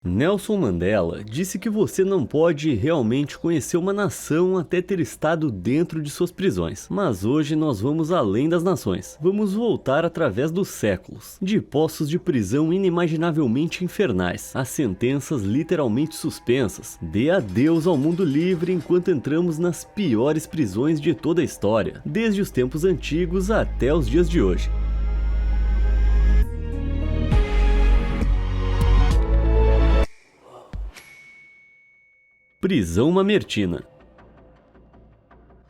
Nelson Mandela disse que você não pode realmente conhecer uma nação até ter estado dentro de suas prisões. Mas hoje nós vamos além das nações. Vamos voltar através dos séculos, de poços de prisão inimaginavelmente infernais, a sentenças literalmente suspensas. Dê adeus ao mundo livre enquanto entramos nas piores prisões de toda a história, desde os tempos antigos até os dias de hoje. Prisão Mamertina.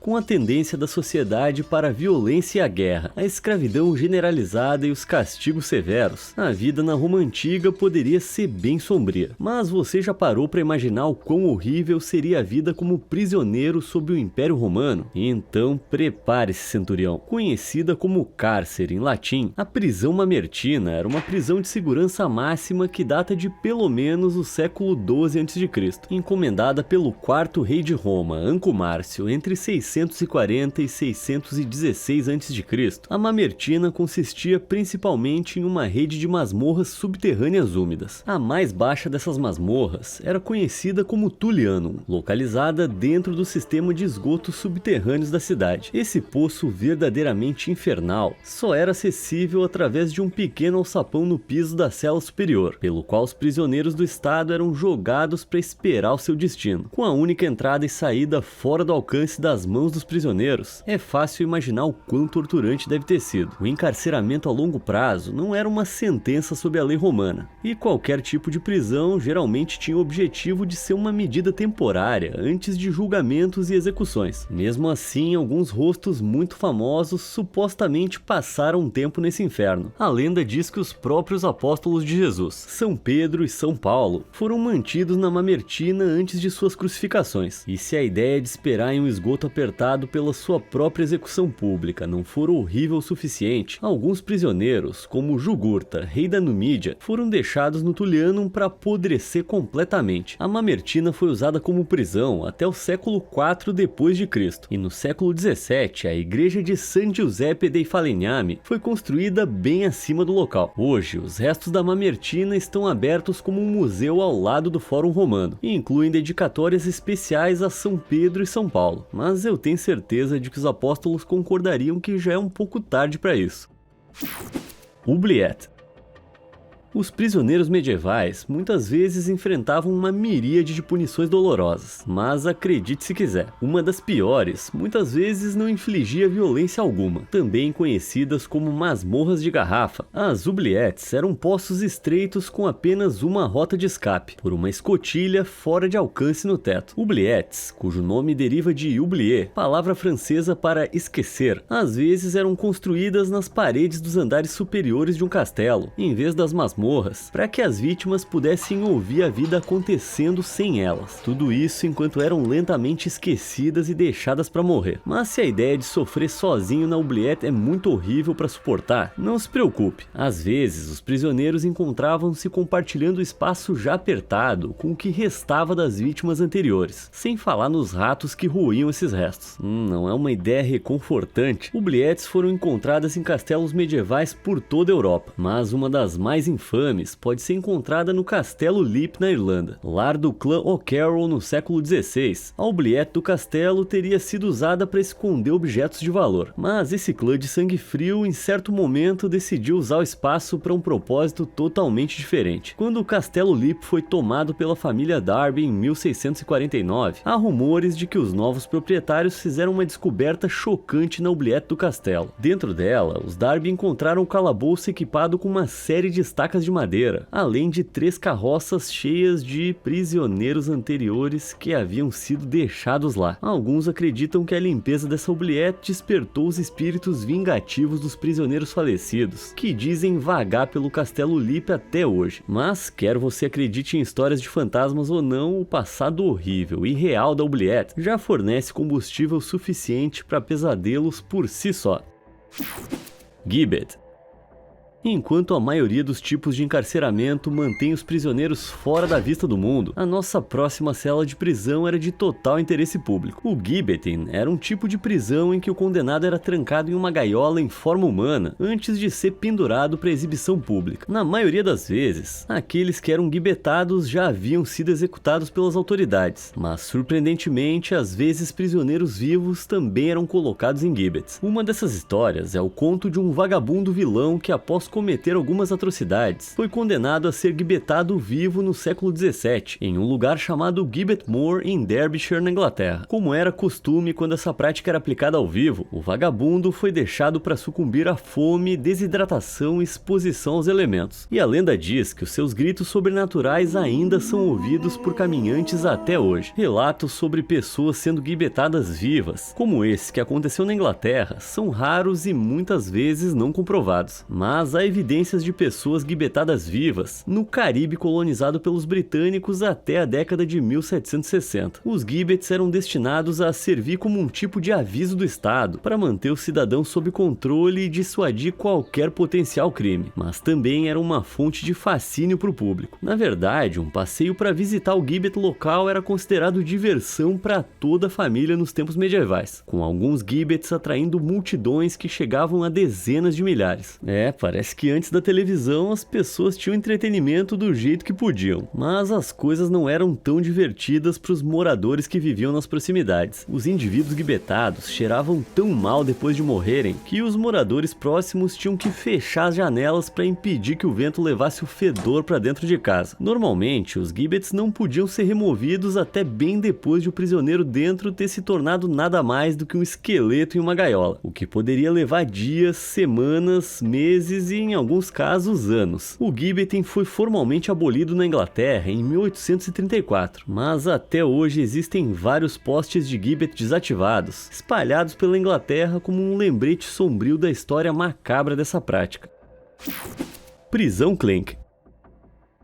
Com a tendência da sociedade para a violência e a guerra, a escravidão generalizada e os castigos severos, a vida na Roma Antiga poderia ser bem sombria. Mas você já parou para imaginar o quão horrível seria a vida como prisioneiro sob o Império Romano? Então prepare-se, centurião. Conhecida como cárcere em latim, a prisão mamertina era uma prisão de segurança máxima que data de pelo menos o século XII a.C., encomendada pelo quarto rei de Roma, Anco Márcio, entre 640 e 616 a.C. A mamertina consistia principalmente em uma rede de masmorras subterrâneas úmidas. A mais baixa dessas masmorras era conhecida como Tullianum, localizada dentro do sistema de esgotos subterrâneos da cidade. Esse poço verdadeiramente infernal só era acessível através de um pequeno alçapão no piso da cela superior, pelo qual os prisioneiros do estado eram jogados para esperar o seu destino, com a única entrada e saída fora do alcance das mãos dos prisioneiros. É fácil imaginar o quão torturante deve ter sido. O encarceramento a longo prazo não era uma sentença sob a lei romana, e qualquer tipo de prisão geralmente tinha o objetivo de ser uma medida temporária antes de julgamentos e execuções. Mesmo assim, alguns rostos muito famosos supostamente passaram um tempo nesse inferno. A lenda diz que os próprios apóstolos de Jesus, São Pedro e São Paulo, foram mantidos na mamertina antes de suas crucificações. E se a ideia de esperar em um esgoto apertado pela sua própria execução pública não for horrível o suficiente, alguns prisioneiros, como Jugurta, rei da Numídia, foram deixados no Tullianum para apodrecer completamente. A mamertina foi usada como prisão até o século IV d.C. e no século XVII a igreja de San Giuseppe dei Falegnami foi construída bem acima do local. Hoje, os restos da mamertina estão abertos como um museu ao lado do Fórum Romano e incluem dedicatórias especiais a São Pedro e São Paulo. Mas eu tenho certeza de que os apóstolos concordariam que já é um pouco tarde para isso. Oubliette. Os prisioneiros medievais muitas vezes enfrentavam uma miríade de punições dolorosas, mas acredite se quiser, uma das piores muitas vezes não infligia violência alguma, também conhecidas como masmorras de garrafa. As oubliettes eram poços estreitos com apenas uma rota de escape, por uma escotilha fora de alcance no teto. Oubliettes, cujo nome deriva de oublier, palavra francesa para esquecer, às vezes eram construídas nas paredes dos andares superiores de um castelo, em vez das masmorras, para que as vítimas pudessem ouvir a vida acontecendo sem elas. Tudo isso enquanto eram lentamente esquecidas e deixadas para morrer. Mas se a ideia de sofrer sozinho na oubliette é muito horrível para suportar, não se preocupe. Às vezes, os prisioneiros encontravam-se compartilhando o espaço já apertado com o que restava das vítimas anteriores, sem falar nos ratos que roíam esses restos. Não é uma ideia reconfortante. Oubliettes foram encontradas em castelos medievais por toda a Europa, mas uma das mais infames pode ser encontrada no Castelo Leap na Irlanda, lar do clã O'Carroll no século XVI. A oubliette do castelo teria sido usada para esconder objetos de valor, mas esse clã de sangue frio em certo momento decidiu usar o espaço para um propósito totalmente diferente. Quando o Castelo Leap foi tomado pela família Darby em 1649, há rumores de que os novos proprietários fizeram uma descoberta chocante na oubliette do castelo. Dentro dela, os Darby encontraram um calabouço equipado com uma série de estacas de madeira, além de 3 carroças cheias de prisioneiros anteriores que haviam sido deixados lá. Alguns acreditam que a limpeza dessa oubliette despertou os espíritos vingativos dos prisioneiros falecidos, que dizem vagar pelo Castelo Leap até hoje. Mas, quer você acredite em histórias de fantasmas ou não, o passado horrível e real da oubliette já fornece combustível suficiente para pesadelos por si só. Gibbet. Enquanto a maioria dos tipos de encarceramento mantém os prisioneiros fora da vista do mundo, a nossa próxima cela de prisão era de total interesse público. O Gibbeting era um tipo de prisão em que o condenado era trancado em uma gaiola em forma humana antes de ser pendurado para exibição pública. Na maioria das vezes, aqueles que eram gibetados já haviam sido executados pelas autoridades, mas surpreendentemente, às vezes prisioneiros vivos também eram colocados em gibbets. Uma dessas histórias é o conto de um vagabundo vilão que, após cometer algumas atrocidades, foi condenado a ser gibetado vivo no século XVII, em um lugar chamado Gibbet Moor, em Derbyshire, na Inglaterra. Como era costume quando essa prática era aplicada ao vivo, o vagabundo foi deixado para sucumbir à fome, desidratação e exposição aos elementos. E a lenda diz que os seus gritos sobrenaturais ainda são ouvidos por caminhantes até hoje. Relatos sobre pessoas sendo gibetadas vivas, como esse que aconteceu na Inglaterra, são raros e muitas vezes não comprovados, mas há evidências de pessoas gibetadas vivas no Caribe colonizado pelos britânicos até a década de 1760. Os gibbets eram destinados a servir como um tipo de aviso do Estado para manter os cidadãos sob controle e dissuadir qualquer potencial crime, mas também era uma fonte de fascínio para o público. Na verdade, um passeio para visitar o gibbet local era considerado diversão para toda a família nos tempos medievais, com alguns gibbets atraindo multidões que chegavam a dezenas de milhares. Parece que antes da televisão as pessoas tinham entretenimento do jeito que podiam, mas as coisas não eram tão divertidas para os moradores que viviam nas proximidades. Os indivíduos gibetados cheiravam tão mal depois de morrerem que os moradores próximos tinham que fechar as janelas para impedir que o vento levasse o fedor para dentro de casa. Normalmente, os gibbets não podiam ser removidos até bem depois de o prisioneiro dentro ter se tornado nada mais do que um esqueleto em uma gaiola, o que poderia levar dias, semanas, meses e, em alguns casos, anos. O gibbeting foi formalmente abolido na Inglaterra em 1834, mas até hoje existem vários postes de gibbet desativados, espalhados pela Inglaterra como um lembrete sombrio da história macabra dessa prática. Prisão Clink.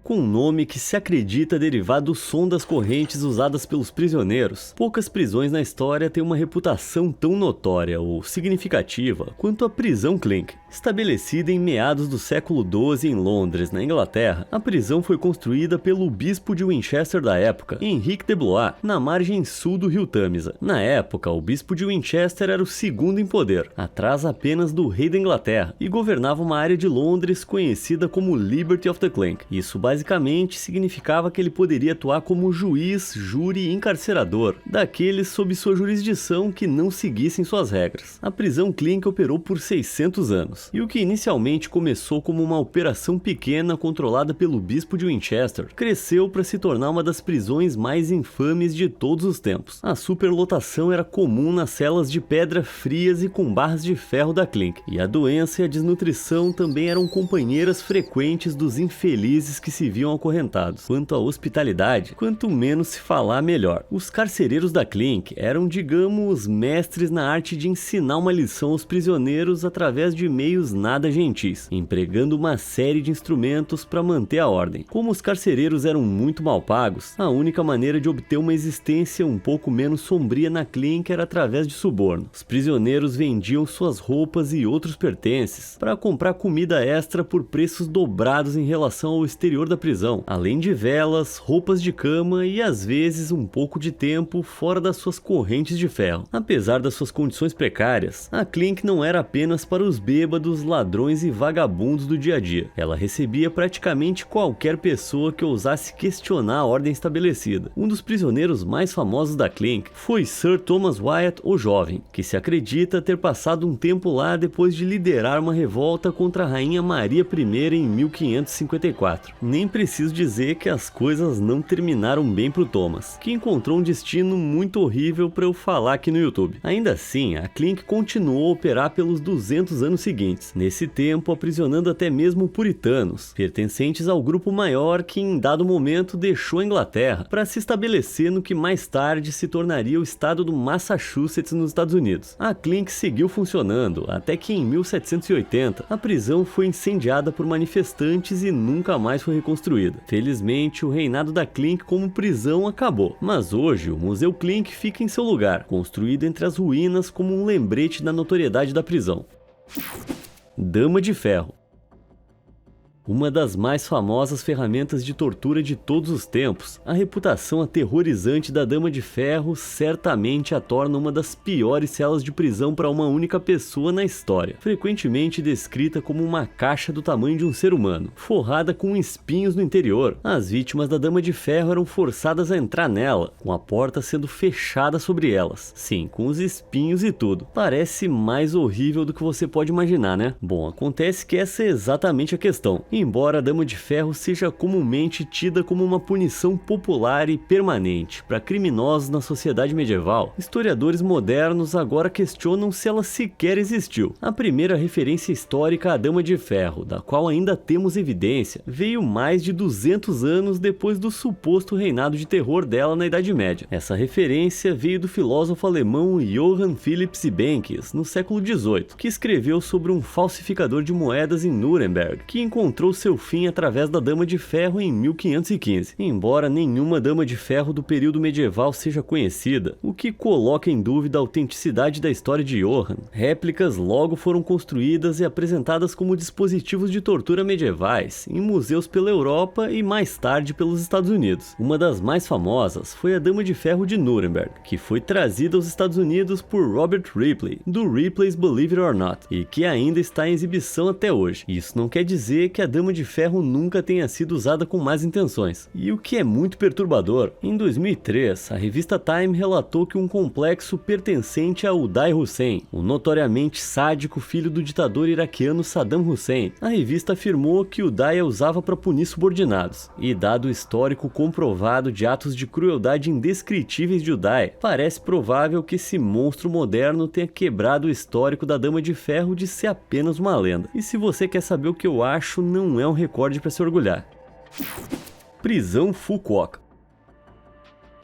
Com um nome que se acredita derivar do som das correntes usadas pelos prisioneiros, poucas prisões na história têm uma reputação tão notória ou significativa quanto a prisão Clink. Estabelecida em meados do século XII em Londres, na Inglaterra, a prisão foi construída pelo bispo de Winchester da época, Henrique de Blois, na margem sul do rio Tâmisa. Na época, o bispo de Winchester era o segundo em poder, atrás apenas do rei da Inglaterra, e governava uma área de Londres conhecida como Liberty of the Clink. Isso basicamente significava que ele poderia atuar como juiz, júri e encarcerador daqueles sob sua jurisdição que não seguissem suas regras. A prisão Clink operou por 600 anos, e o que inicialmente começou como uma operação pequena controlada pelo bispo de Winchester, cresceu para se tornar uma das prisões mais infames de todos os tempos. A superlotação era comum nas celas de pedra frias e com barras de ferro da Clink, e a doença e a desnutrição também eram companheiras frequentes dos infelizes que se viam acorrentados. Quanto à hospitalidade, quanto menos se falar, melhor. Os carcereiros da Clink eram, digamos, mestres na arte de ensinar uma lição aos prisioneiros através de meios nada gentis, empregando uma série de instrumentos para manter a ordem. Como os carcereiros eram muito mal pagos, a única maneira de obter uma existência um pouco menos sombria na Clink era através de suborno. Os prisioneiros vendiam suas roupas e outros pertences para comprar comida extra por preços dobrados em relação ao exterior da prisão, além de velas, roupas de cama e às vezes um pouco de tempo fora das suas correntes de ferro. Apesar das suas condições precárias, a Clink não era apenas para os bêbados, ladrões e vagabundos do dia a dia. Ela recebia praticamente qualquer pessoa que ousasse questionar a ordem estabelecida. Um dos prisioneiros mais famosos da Clink foi Sir Thomas Wyatt, o Jovem, que se acredita ter passado um tempo lá depois de liderar uma revolta contra a Rainha Maria I em 1554. Nem preciso dizer que as coisas não terminaram bem pro Thomas, que encontrou um destino muito horrível para eu falar aqui no YouTube. Ainda assim, a Clink continuou a operar pelos 200 anos seguintes, nesse tempo aprisionando até mesmo puritanos, pertencentes ao grupo maior que em dado momento deixou a Inglaterra para se estabelecer no que mais tarde se tornaria o estado do Massachusetts nos Estados Unidos. A Clink seguiu funcionando até que em 1780 a prisão foi incendiada por manifestantes e nunca mais foi reconstruída. Felizmente, o reinado da Clink como prisão acabou, mas hoje o Museu Clink fica em seu lugar, construído entre as ruínas como um lembrete da notoriedade da prisão. Dama de Ferro. Uma das mais famosas ferramentas de tortura de todos os tempos, a reputação aterrorizante da Dama de Ferro certamente a torna uma das piores celas de prisão para uma única pessoa na história, frequentemente descrita como uma caixa do tamanho de um ser humano, forrada com espinhos no interior. As vítimas da Dama de Ferro eram forçadas a entrar nela, com a porta sendo fechada sobre elas. Sim, com os espinhos e tudo. Parece mais horrível do que você pode imaginar, né? Bom, acontece que essa é exatamente a questão. Embora a Dama de Ferro seja comumente tida como uma punição popular e permanente para criminosos na sociedade medieval, historiadores modernos agora questionam se ela sequer existiu. A primeira referência histórica à Dama de Ferro, da qual ainda temos evidência, veio mais de 200 anos depois do suposto reinado de terror dela na Idade Média. Essa referência veio do filósofo alemão Johann Philipp Benkes, no século XVIII, que escreveu sobre um falsificador de moedas em Nuremberg, que encontrou seu fim através da Dama de Ferro em 1515. Embora nenhuma Dama de Ferro do período medieval seja conhecida, o que coloca em dúvida a autenticidade da história de Johann, réplicas logo foram construídas e apresentadas como dispositivos de tortura medievais em museus pela Europa e mais tarde pelos Estados Unidos. Uma das mais famosas foi a Dama de Ferro de Nuremberg, que foi trazida aos Estados Unidos por Robert Ripley, do Ripley's Believe It or Not, e que ainda está em exibição até hoje. Isso não quer dizer que a Dama de Ferro nunca tenha sido usada com más intenções. E o que é muito perturbador, em 2003, a revista Time relatou que um complexo pertencente a Uday Hussein, o notoriamente sádico filho do ditador iraquiano Saddam Hussein, a revista afirmou que Uday a usava para punir subordinados. E dado o histórico comprovado de atos de crueldade indescritíveis de Uday, parece provável que esse monstro moderno tenha quebrado o histórico da Dama de Ferro de ser apenas uma lenda. E se você quer saber o que eu acho, não é um recorde para se orgulhar. Prisão Phu Quoc.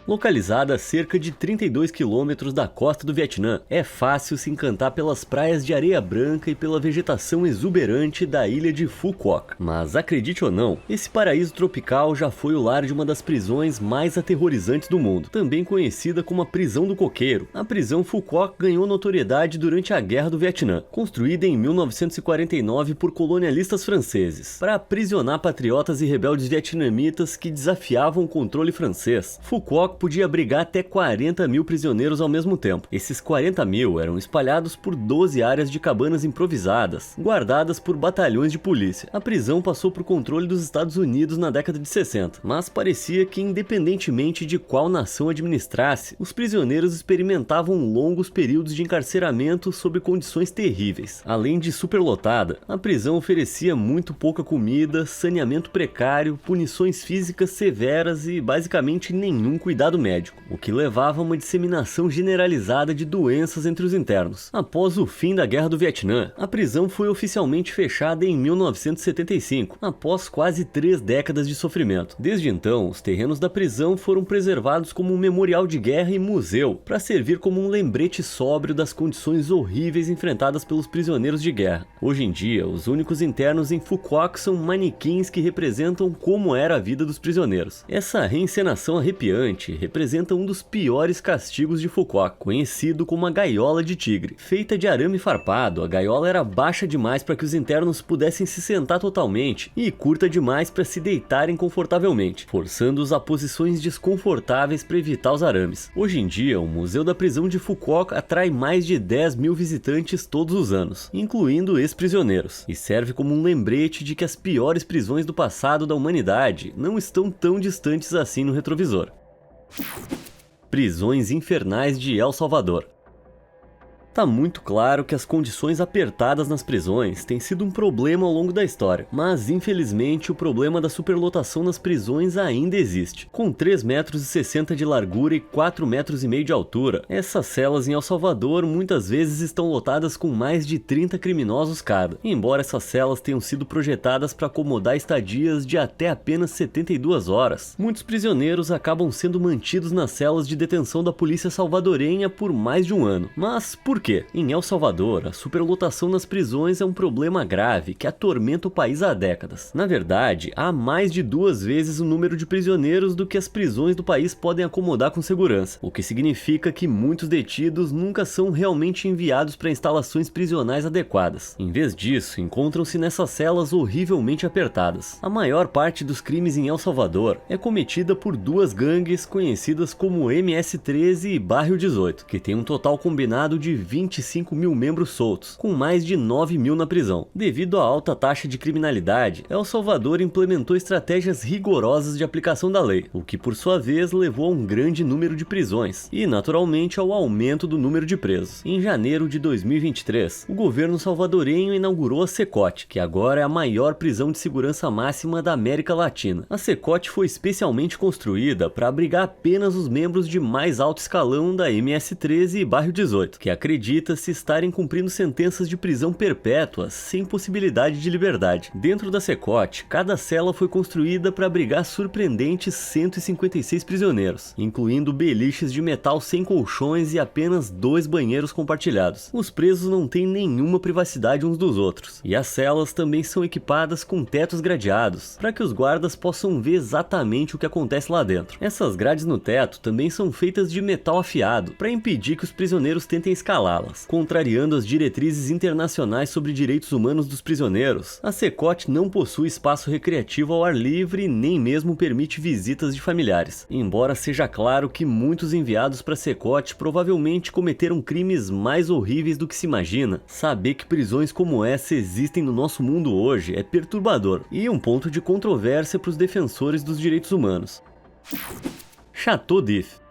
Localizada a cerca de 32 quilômetros da costa do Vietnã, é fácil se encantar pelas praias de areia branca e pela vegetação exuberante da ilha de Phu Quoc. Mas acredite ou não, esse paraíso tropical já foi o lar de uma das prisões mais aterrorizantes do mundo, também conhecida como a Prisão do Coqueiro. A prisão Phu Quoc ganhou notoriedade durante a Guerra do Vietnã, construída em 1949 por colonialistas franceses, para aprisionar patriotas e rebeldes vietnamitas que desafiavam o controle francês. Phu Quoc podia abrigar até 40 mil prisioneiros ao mesmo tempo. Esses 40 mil eram espalhados por 12 áreas de cabanas improvisadas, guardadas por batalhões de polícia. A prisão passou por controle dos Estados Unidos na década de 60, mas parecia que, independentemente de qual nação administrasse, os prisioneiros experimentavam longos períodos de encarceramento sob condições terríveis. Além de superlotada, a prisão oferecia muito pouca comida, saneamento precário, punições físicas severas e basicamente nenhum cuidado médico, o que levava a uma disseminação generalizada de doenças entre os internos. Após o fim da Guerra do Vietnã, a prisão foi oficialmente fechada em 1975, após quase 3 décadas de sofrimento. Desde então, os terrenos da prisão foram preservados como um memorial de guerra e museu, para servir como um lembrete sóbrio das condições horríveis enfrentadas pelos prisioneiros de guerra. Hoje em dia, os únicos internos em Phu Quoc são manequins que representam como era a vida dos prisioneiros. Essa reencenação arrepiante representa um dos piores castigos de Phu Quoc, conhecido como a gaiola de tigre. Feita de arame farpado, a gaiola era baixa demais para que os internos pudessem se sentar totalmente e curta demais para se deitarem confortavelmente, forçando-os a posições desconfortáveis para evitar os arames. Hoje em dia, o Museu da Prisão de Phu Quoc atrai mais de 10 mil visitantes todos os anos, incluindo ex-prisioneiros, e serve como um lembrete de que as piores prisões do passado da humanidade não estão tão distantes assim no retrovisor. Prisões infernais de El Salvador. Tá muito claro que as condições apertadas nas prisões têm sido um problema ao longo da história, mas infelizmente o problema da superlotação nas prisões ainda existe. Com 3,60 metros de largura e 4,5 metros de altura, essas celas em El Salvador muitas vezes estão lotadas com mais de 30 criminosos cada, embora essas celas tenham sido projetadas para acomodar estadias de até apenas 72 horas. Muitos prisioneiros acabam sendo mantidos nas celas de detenção da polícia salvadorenha por mais de um ano. Mas por quê? Em El Salvador, a superlotação nas prisões é um problema grave que atormenta o país há décadas. Na verdade, há mais de 2 vezes o número de prisioneiros do que as prisões do país podem acomodar com segurança, o que significa que muitos detidos nunca são realmente enviados para instalações prisionais adequadas. Em vez disso, encontram-se nessas celas horrivelmente apertadas. A maior parte dos crimes em El Salvador é cometida por 2 gangues conhecidas como MS-13 e Barrio 18, que tem um total combinado de 25 mil membros soltos, com mais de 9 mil na prisão. Devido à alta taxa de criminalidade, El Salvador implementou estratégias rigorosas de aplicação da lei, o que por sua vez levou a um grande número de prisões e, naturalmente, ao aumento do número de presos. Em janeiro de 2023, o governo salvadorenho inaugurou a Secote, que agora é a maior prisão de segurança máxima da América Latina. A Secote foi especialmente construída para abrigar apenas os membros de mais alto escalão da MS-13 e Barrio 18, que acredita-se estarem cumprindo sentenças de prisão perpétua sem possibilidade de liberdade. Dentro da Secote, cada cela foi construída para abrigar surpreendentes 156 prisioneiros, incluindo beliches de metal sem colchões e apenas 2 banheiros compartilhados. Os presos não têm nenhuma privacidade uns dos outros, e as celas também são equipadas com tetos gradeados, para que os guardas possam ver exatamente o que acontece lá dentro. Essas grades no teto também são feitas de metal afiado, para impedir que os prisioneiros tentem escalá-las. Contrariando as diretrizes internacionais sobre direitos humanos dos prisioneiros, a Secote não possui espaço recreativo ao ar livre e nem mesmo permite visitas de familiares. Embora seja claro que muitos enviados para Secote provavelmente cometeram crimes mais horríveis do que se imagina, saber que prisões como essa existem no nosso mundo hoje é perturbador e um ponto de controvérsia para os defensores dos direitos humanos. Château d'If.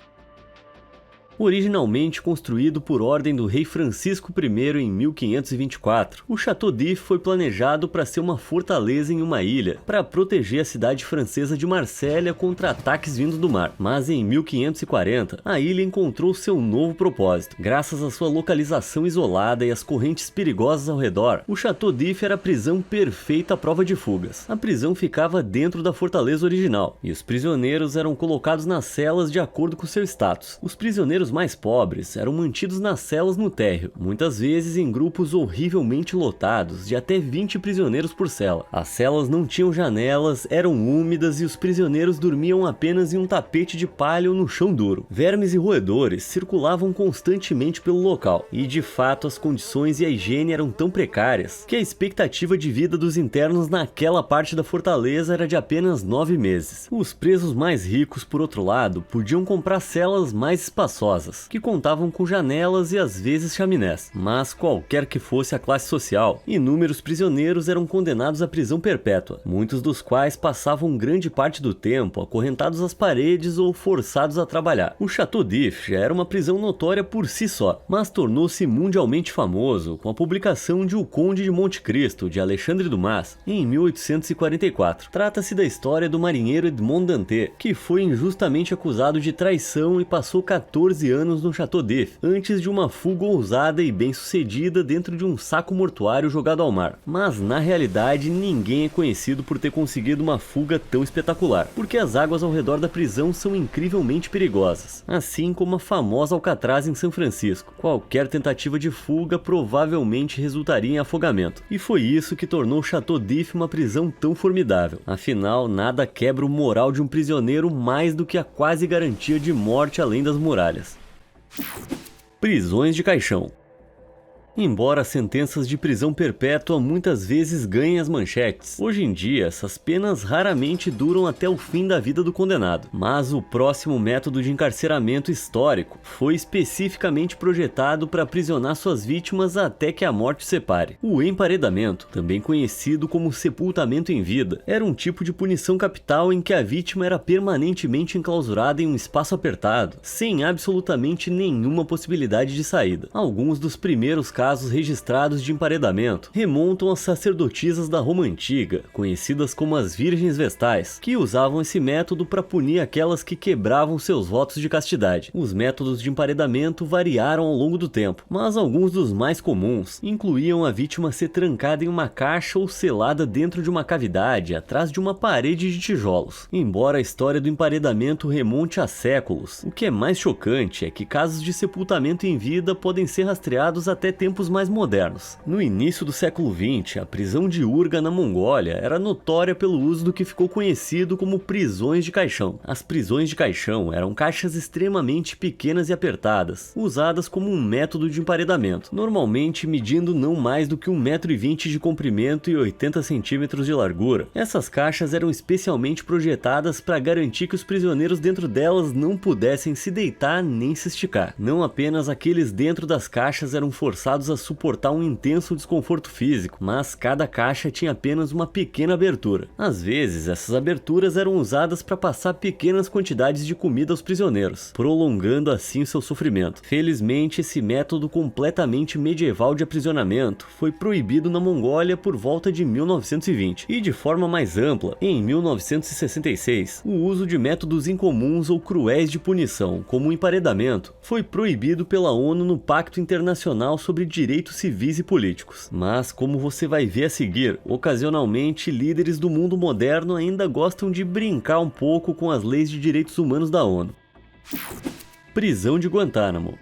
Originalmente construído por ordem do rei Francisco I em 1524, o Château d'If foi planejado para ser uma fortaleza em uma ilha, para proteger a cidade francesa de Marsella contra ataques vindos do mar. Mas em 1540, a ilha encontrou seu novo propósito. Graças à sua localização isolada e às correntes perigosas ao redor, o Château d'If era a prisão perfeita à prova de fugas. A prisão ficava dentro da fortaleza original, e os prisioneiros eram colocados nas celas de acordo com seu status. Os prisioneiros mais pobres eram mantidos nas celas no térreo, muitas vezes em grupos horrivelmente lotados, de até 20 prisioneiros por cela. As celas não tinham janelas, eram úmidas e os prisioneiros dormiam apenas em um tapete de palha ou no chão duro. Vermes e roedores circulavam constantemente pelo local, e de fato as condições e a higiene eram tão precárias que a expectativa de vida dos internos naquela parte da fortaleza era de apenas 9 meses. Os presos mais ricos, por outro lado, podiam comprar celas mais espaçosas, que contavam com janelas e às vezes chaminés. Mas qualquer que fosse a classe social, inúmeros prisioneiros eram condenados à prisão perpétua, muitos dos quais passavam grande parte do tempo acorrentados às paredes ou forçados a trabalhar. O Château d'If já era uma prisão notória por si só, mas tornou-se mundialmente famoso com a publicação de O Conde de Monte Cristo, de Alexandre Dumas, em 1844. Trata-se da história do marinheiro Edmond Dantès, que foi injustamente acusado de traição e passou 14 anos no Château d'If, antes de uma fuga ousada e bem-sucedida dentro de um saco mortuário jogado ao mar. Mas, na realidade, ninguém é conhecido por ter conseguido uma fuga tão espetacular, porque as águas ao redor da prisão são incrivelmente perigosas, assim como a famosa Alcatraz em São Francisco. Qualquer tentativa de fuga provavelmente resultaria em afogamento, e foi isso que tornou o Château d'If uma prisão tão formidável. Afinal, nada quebra o moral de um prisioneiro mais do que a quase garantia de morte além das muralhas. Prisões de caixão. Embora sentenças de prisão perpétua muitas vezes ganhem as manchetes, hoje em dia essas penas raramente duram até o fim da vida do condenado. Mas o próximo método de encarceramento histórico foi especificamente projetado para aprisionar suas vítimas até que a morte os separe. O emparedamento, também conhecido como sepultamento em vida, era um tipo de punição capital em que a vítima era permanentemente enclausurada em um espaço apertado, sem absolutamente nenhuma possibilidade de saída. Alguns dos primeiros casos casos registrados de emparedamento remontam às sacerdotisas da Roma Antiga, conhecidas como as Virgens Vestais, que usavam esse método para punir aquelas que quebravam seus votos de castidade. Os métodos de emparedamento variaram ao longo do tempo, mas alguns dos mais comuns incluíam a vítima ser trancada em uma caixa ou selada dentro de uma cavidade atrás de uma parede de tijolos. Embora a história do emparedamento remonte a séculos, o que é mais chocante é que casos de sepultamento em vida podem ser rastreados até tempos mais modernos. No início do século XX, a prisão de Urga na Mongólia era notória pelo uso do que ficou conhecido como prisões de caixão. As prisões de caixão eram caixas extremamente pequenas e apertadas, usadas como um método de emparedamento, normalmente medindo não mais do que 1,20 m de comprimento e 80 centímetros de largura. Essas caixas eram especialmente projetadas para garantir que os prisioneiros dentro delas não pudessem se deitar nem se esticar. Não apenas aqueles dentro das caixas eram forçados a suportar um intenso desconforto físico, mas cada caixa tinha apenas uma pequena abertura. Às vezes, essas aberturas eram usadas para passar pequenas quantidades de comida aos prisioneiros, prolongando assim seu sofrimento. Felizmente, esse método completamente medieval de aprisionamento foi proibido na Mongólia por volta de 1920, e de forma mais ampla, em 1966, o uso de métodos incomuns ou cruéis de punição, como o emparedamento, foi proibido pela ONU no Pacto Internacional sobre Direitos Civis e Políticos. Mas, como você vai ver a seguir, ocasionalmente líderes do mundo moderno ainda gostam de brincar um pouco com as leis de direitos humanos da ONU. Prisão de Guantánamo.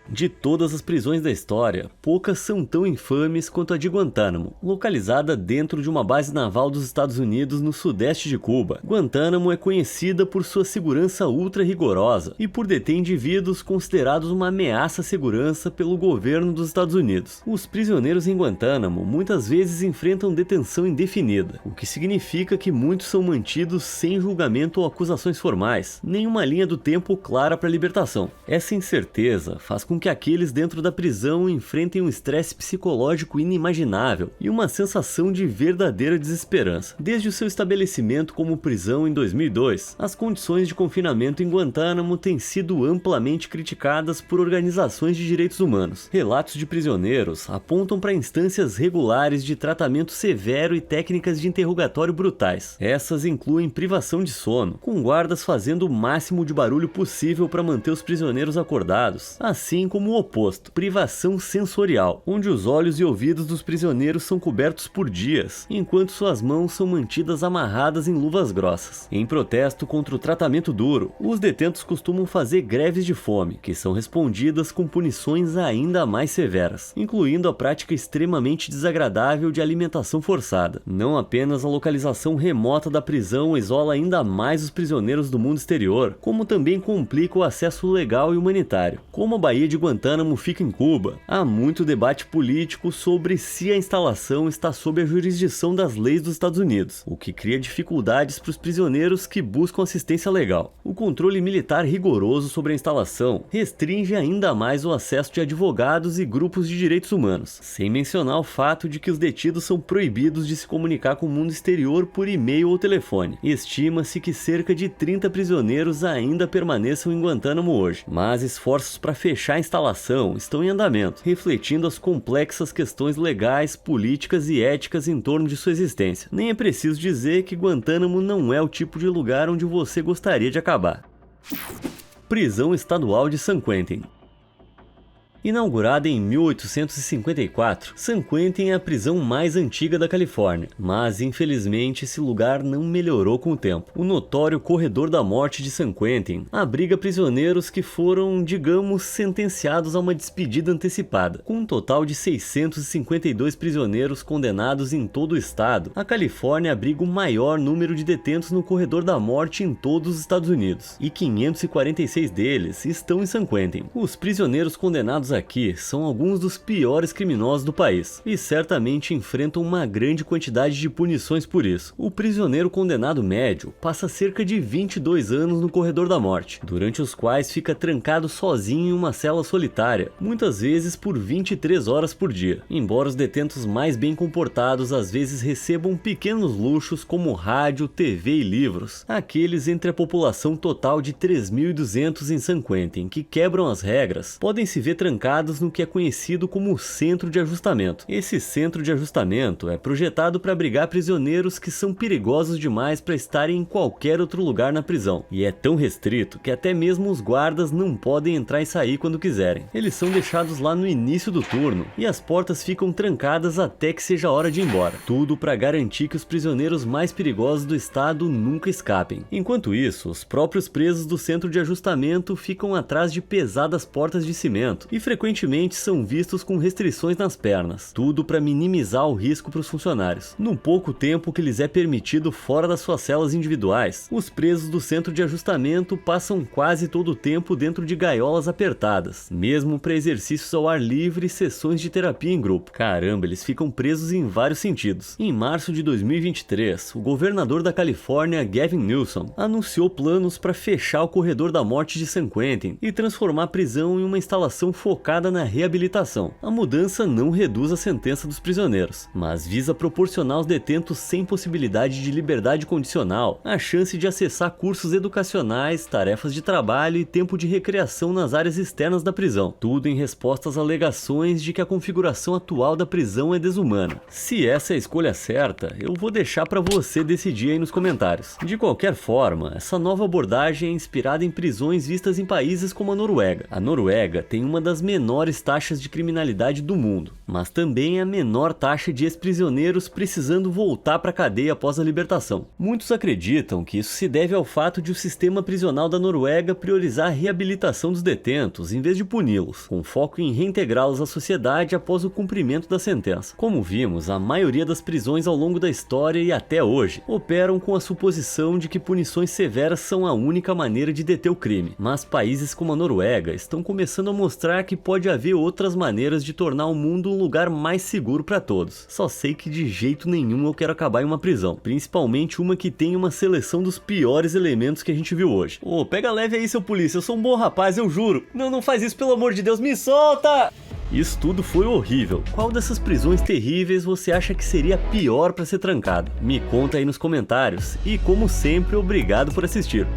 De todas as prisões da história, poucas são tão infames quanto a de Guantánamo. Localizada dentro de uma base naval dos Estados Unidos no sudeste de Cuba, Guantánamo é conhecida por sua segurança ultra rigorosa e por deter indivíduos considerados uma ameaça à segurança pelo governo dos Estados Unidos. Os prisioneiros em Guantánamo muitas vezes enfrentam detenção indefinida, o que significa que muitos são mantidos sem julgamento ou acusações formais, nenhuma linha do tempo clara para a libertação. Essa incerteza faz com que aqueles dentro da prisão enfrentem um estresse psicológico inimaginável e uma sensação de verdadeira desesperança. Desde o seu estabelecimento como prisão em 2002, as condições de confinamento em Guantánamo têm sido amplamente criticadas por organizações de direitos humanos. Relatos de prisioneiros apontam para instâncias regulares de tratamento severo e técnicas de interrogatório brutais. Essas incluem privação de sono, com guardas fazendo o máximo de barulho possível para manter os prisioneiros acordados, assim como o oposto, privação sensorial, onde os olhos e ouvidos dos prisioneiros são cobertos por dias, enquanto suas mãos são mantidas amarradas em luvas grossas. Em protesto contra o tratamento duro, os detentos costumam fazer greves de fome, que são respondidas com punições ainda mais severas, incluindo a prática extremamente desagradável de alimentação forçada. Não apenas a localização remota da prisão isola ainda mais os prisioneiros do mundo exterior, como também complica o acesso legal e humanitário. Como a Baía de Guantánamo fica em Cuba, há muito debate político sobre se a instalação está sob a jurisdição das leis dos Estados Unidos, o que cria dificuldades para os prisioneiros que buscam assistência legal. O controle militar rigoroso sobre a instalação restringe ainda mais o acesso de advogados e grupos de direitos humanos, sem mencionar o fato de que os detidos são proibidos de se comunicar com o mundo exterior por e-mail ou telefone. Estima-se que cerca de 30 prisioneiros ainda permaneçam em Guantánamo hoje, mas esforços para fechar a instalação estão em andamento, refletindo as complexas questões legais, políticas e éticas em torno de sua existência. Nem é preciso dizer que Guantánamo não é o tipo de lugar onde você gostaria de acabar. Prisão Estadual de San Quentin. Inaugurada em 1854, San Quentin é a prisão mais antiga da Califórnia, mas infelizmente esse lugar não melhorou com o tempo. O notório Corredor da Morte de San Quentin abriga prisioneiros que foram, digamos, sentenciados a uma despedida antecipada. Com um total de 652 prisioneiros condenados em todo o estado, a Califórnia abriga o maior número de detentos no Corredor da Morte em todos os Estados Unidos, e 546 deles estão em San Quentin. Os prisioneiros condenados aqui são alguns dos piores criminosos do país, e certamente enfrentam uma grande quantidade de punições por isso. O prisioneiro condenado médio passa cerca de 22 anos no Corredor da Morte, durante os quais fica trancado sozinho em uma cela solitária, muitas vezes por 23 horas por dia. Embora os detentos mais bem comportados às vezes recebam pequenos luxos como rádio, TV e livros, aqueles entre a população total de 3.200 em San Quentin que quebram as regras podem se ver trancados trancados no que é conhecido como centro de ajustamento. Esse centro de ajustamento é projetado para abrigar prisioneiros que são perigosos demais para estarem em qualquer outro lugar na prisão, e é tão restrito que até mesmo os guardas não podem entrar e sair quando quiserem. Eles são deixados lá no início do turno e as portas ficam trancadas até que seja a hora de ir embora. Tudo para garantir que os prisioneiros mais perigosos do estado nunca escapem. Enquanto isso, os próprios presos do centro de ajustamento ficam atrás de pesadas portas de cimento e frequentemente são vistos com restrições nas pernas. Tudo para minimizar o risco para os funcionários. No pouco tempo que lhes é permitido fora das suas celas individuais, os presos do centro de ajustamento passam quase todo o tempo dentro de gaiolas apertadas, mesmo para exercícios ao ar livre e sessões de terapia em grupo. Caramba, eles ficam presos em vários sentidos. Em março de 2023, o governador da Califórnia, Gavin Newsom, anunciou planos para fechar o corredor da morte de San Quentin e transformar a prisão em uma instalação focada na reabilitação. A mudança não reduz a sentença dos prisioneiros, mas visa proporcionar aos detentos sem possibilidade de liberdade condicional a chance de acessar cursos educacionais, tarefas de trabalho e tempo de recreação nas áreas externas da prisão. Tudo em resposta às alegações de que a configuração atual da prisão é desumana. Se essa é a escolha certa, eu vou deixar para você decidir aí nos comentários. De qualquer forma, essa nova abordagem é inspirada em prisões vistas em países como a Noruega. A Noruega tem uma das menores taxas de criminalidade do mundo, mas também a menor taxa de ex-prisioneiros precisando voltar para a cadeia após a libertação. Muitos acreditam que isso se deve ao fato de o sistema prisional da Noruega priorizar a reabilitação dos detentos em vez de puni-los, com foco em reintegrá-los à sociedade após o cumprimento da sentença. Como vimos, a maioria das prisões ao longo da história e até hoje operam com a suposição de que punições severas são a única maneira de deter o crime, mas países como a Noruega estão começando a mostrar que pode haver outras maneiras de tornar o mundo um lugar mais seguro para todos. Só sei que de jeito nenhum eu quero acabar em uma prisão, principalmente uma que tem uma seleção dos piores elementos que a gente viu hoje. Ô, pega leve aí, seu polícia, eu sou um bom rapaz, eu juro. Não faz isso, pelo amor de Deus, me solta! Isso tudo foi horrível. Qual dessas prisões terríveis você acha que seria pior para ser trancado? Me conta aí nos comentários. E como sempre, obrigado por assistir.